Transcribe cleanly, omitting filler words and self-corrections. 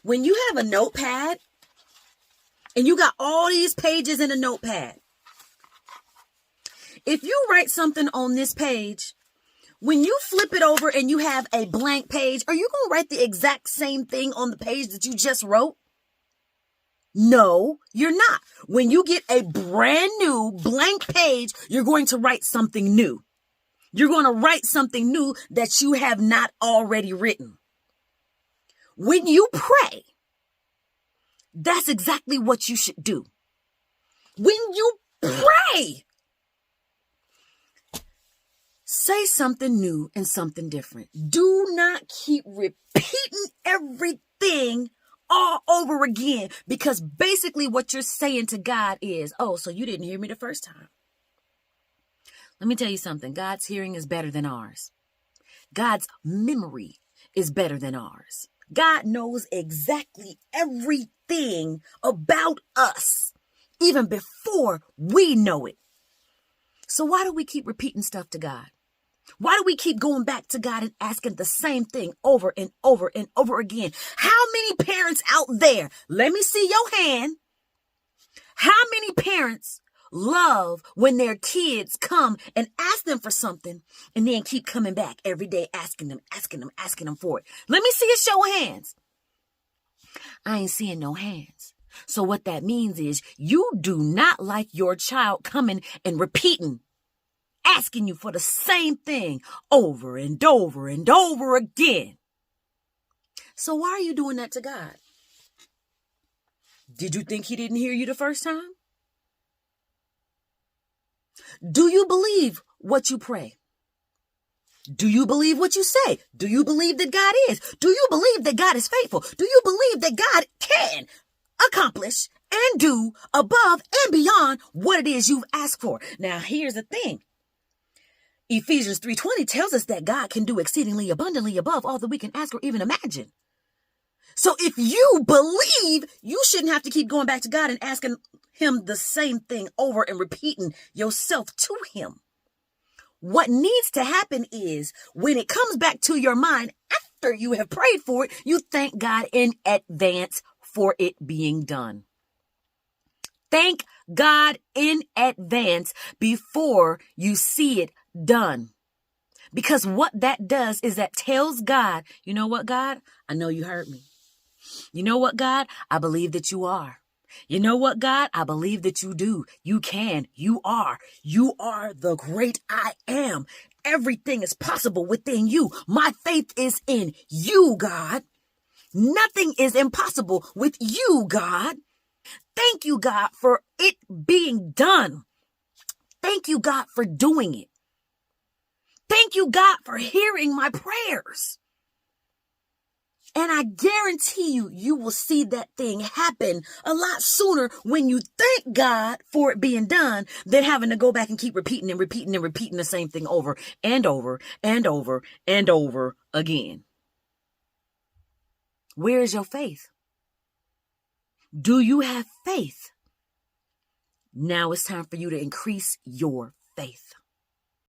When you have a notepad and you got all these pages in a notepad, if you write something on this page, when you flip it over and you have a blank page, are you going to write the exact same thing on the page that you just wrote? No, you're not. When you get a brand new blank page, you're going to write something new. You're going to write something new that you have not already written. When you pray, that's exactly what you should do. When you pray, say something new and something different. Do not keep repeating everything all over again, because basically what you're saying to God is, oh, so you didn't hear me the first time. Let me tell you something. God's hearing is better than ours. God's memory is better than ours. God knows exactly everything about us, even before we know it. So why do we keep repeating stuff to God? Why do we keep going back to God and asking the same thing over and over and over again? How many parents out there, let me see your hand. How many parents love when their kids come and ask them for something and then keep coming back every day asking them for it? Let me see a show of hands. I ain't seeing no hands. So what that means is you do not like your child coming and repeating, asking you for the same thing over and over and over again. So why are you doing that to God? Did you think he didn't hear you the first time? Do you believe what you pray? Do you believe what you say? Do you believe that God is? Do you believe that God is faithful? Do you believe that God can accomplish and do above and beyond what it is you've asked for? Now, here's the thing. Ephesians 3:20 tells us that God can do exceedingly abundantly above all that we can ask or even imagine. So if you believe, you shouldn't have to keep going back to God and asking him the same thing over and repeating yourself to him. What needs to happen is when it comes back to your mind after you have prayed for it, you thank God in advance for it being done. Thank God in advance before you see it done. Because what that does is that tells God, you know what, God? I know you heard me. You know what, God? I believe that you are. You know what, God? I believe that you do. You can. You are. You are the great I am. Everything is possible within you. My faith is in you, God. Nothing is impossible with you, God. Thank you, God, for it being done. Thank you, God, for doing it. Thank you, God, for hearing my prayers. And I guarantee you, you will see that thing happen a lot sooner when you thank God for it being done than having to go back and keep repeating the same thing over and over and over and over again. Where is your faith? Do you have faith? Now it's time for you to increase your faith.